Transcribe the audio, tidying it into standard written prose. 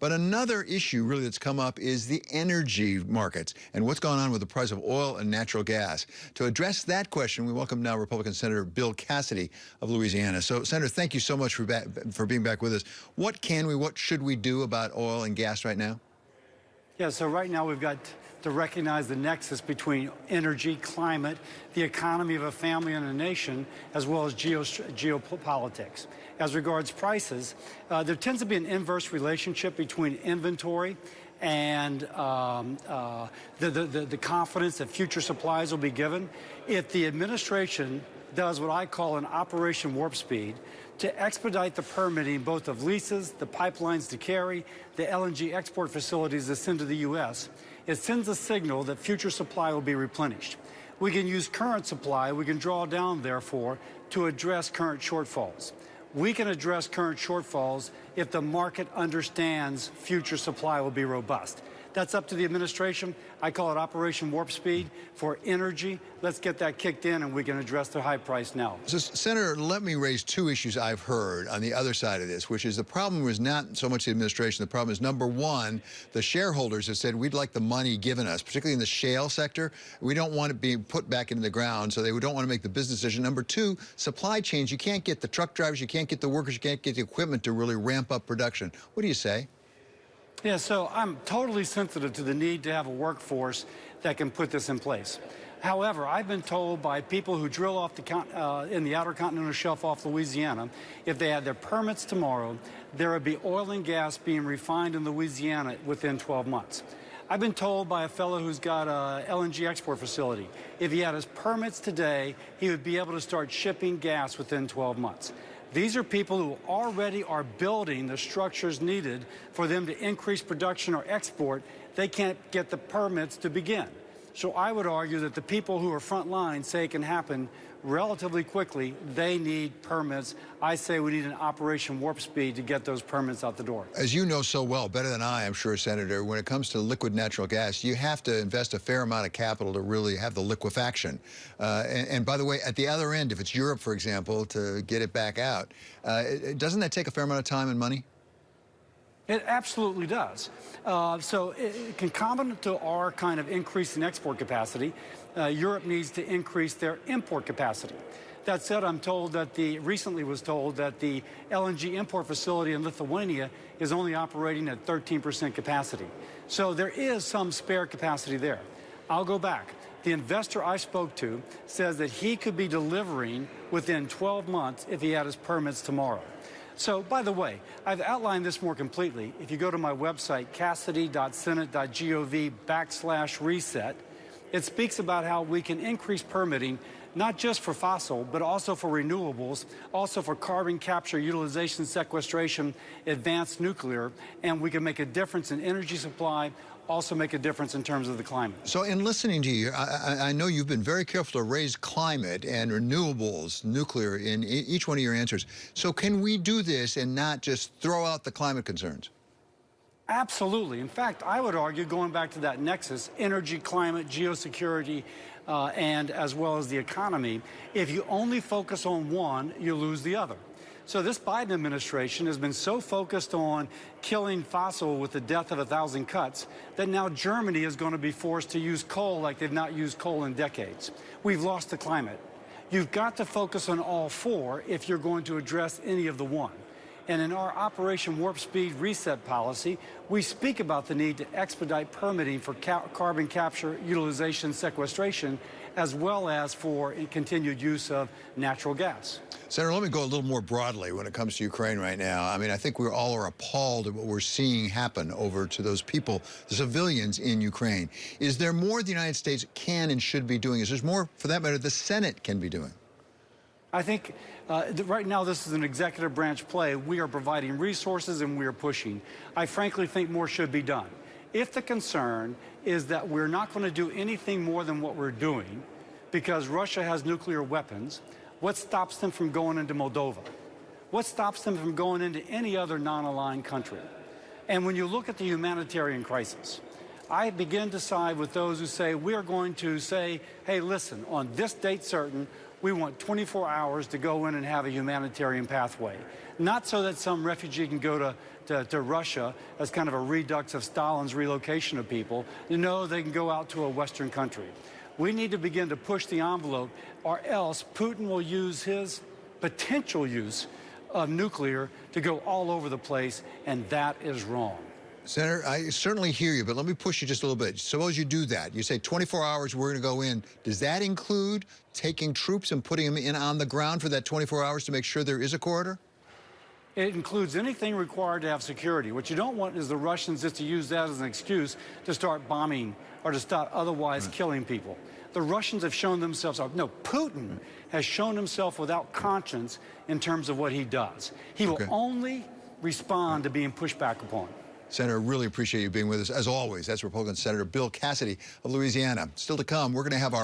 But another issue really that's come up is the energy markets and what's going on with the price of oil and natural gas. To address that question, we welcome now Republican Senator Bill Cassidy of Louisiana. So, Senator, thank you so much for being back with us. What should we do about oil and gas right now? Yeah, so right now we've got to recognize the nexus between energy, climate, the economy of a family and a nation, as well as geopolitics. As regards prices, there tends to be an inverse relationship between inventory and the confidence that future supplies will be given. If the administration does what I call an Operation Warp Speed to expedite the permitting both of leases, the pipelines to carry, the LNG export facilities that send to the U.S., it sends a signal that future supply will be replenished. We can use current supply, we can draw down, therefore, to address current shortfalls. We can address current shortfalls if the market understands future supply will be robust. That's up to the administration. I call it Operation Warp Speed for energy. Let's get that kicked in and we can address the high price now. So, Senator, let me raise two issues I've heard on the other side of this, which is the problem was not so much the administration. The problem is, number one, the shareholders have said we'd like the money given us, particularly in the shale sector. We don't want it being put back into the ground, so they don't want to make the business decision. Number two, supply chains. You can't get the truck drivers, you can't get the workers, you can't get the equipment to really ramp up production. What do you say? Yeah, so I'm totally sensitive to the need to have a workforce that can put this in place. However, I've been told by people who drill off in the outer continental shelf off Louisiana, if they had their permits tomorrow, there would be oil and gas being refined in Louisiana within 12 months. I've been told by a fellow who's got a LNG export facility, if he had his permits today, he would be able to start shipping gas within 12 months. These are people who already are building the structures needed for them to increase production or export. They can't get the permits to begin. So I would argue that the people who are front line say it can happen relatively quickly. They need permits. I say we need an Operation Warp Speed to get those permits out the door. As you know so well, better than I'm sure, Senator, when it comes to liquid natural gas, you have to invest a fair amount of capital to really have the liquefaction. And by the way, at the other end, if it's Europe, for example, to get it back out, doesn't that take a fair amount of time and money? It absolutely does. So concomitant to our kind of increase in export capacity, Europe needs to increase their import capacity. That said, I'm told that recently was told that the LNG import facility in Lithuania is only operating at 13% capacity. So there is some spare capacity there. I'll go back. The investor I spoke to says that he could be delivering within 12 months if he had his permits tomorrow. So, by the way, I've outlined this more completely. If you go to my website, cassidy.senate.gov/reset, it speaks about how we can increase permitting, not just for fossil, but also for renewables, also for carbon capture, utilization, sequestration, advanced nuclear, and we can make a difference in energy supply, also make a difference in terms of the climate. So in listening to you, I know you've been very careful to raise climate and renewables, nuclear, in each one of your answers. So can we do this and not just throw out the climate concerns? Absolutely. In fact, I would argue, going back to that nexus, energy, climate, geosecurity, and as well as the economy, if you only focus on one, you lose the other. So this Biden administration has been so focused on killing fossil with the death of 1,000 cuts that now Germany is going to be forced to use coal like they've not used coal in decades. We've lost the climate. You've got to focus on all four if you're going to address any of the one. And in our Operation Warp Speed reset policy, we speak about the need to expedite permitting for carbon capture, utilization, sequestration, as well as for continued use of natural gas. Senator, let me go a little more broadly when it comes to Ukraine right now. I mean, I think we all are appalled at what we're seeing happen over to those people, the civilians in Ukraine. Is there more the United States can and should be doing? Is there more, for that matter, the Senate can be doing? I think right now this is an executive branch play. We are providing resources and we are pushing. I frankly think more should be done. If the concern is that we're not going to do anything more than what we're doing because Russia has nuclear weapons, what stops them from going into Moldova? What stops them from going into any other non-aligned country? And when you look at the humanitarian crisis, I begin to side with those who say we are going to say, hey, listen, on this date certain, We want 24 hours to go in and have a humanitarian pathway. Not so that some refugee can go to Russia as kind of a redux of Stalin's relocation of people. No, they can go out to a Western country. We need to begin to push the envelope, or else Putin will use his potential use of nuclear to go all over the place, and that is wrong. Senator, I certainly hear you, but let me push you just a little bit. Suppose you do that. You say 24 hours, we're going to go in. Does that include taking troops and putting them in on the ground for that 24 hours to make sure there is a corridor? It includes anything required to have security. What you don't want is the Russians just to use that as an excuse to start bombing or to start otherwise killing people. The Russians have shown themselves, no, Putin has shown himself without conscience in terms of what he does. He will only respond to being pushed back upon. Senator, really appreciate you being with us. As always, that's Republican Senator Bill Cassidy of Louisiana. Still to come, we're going to have our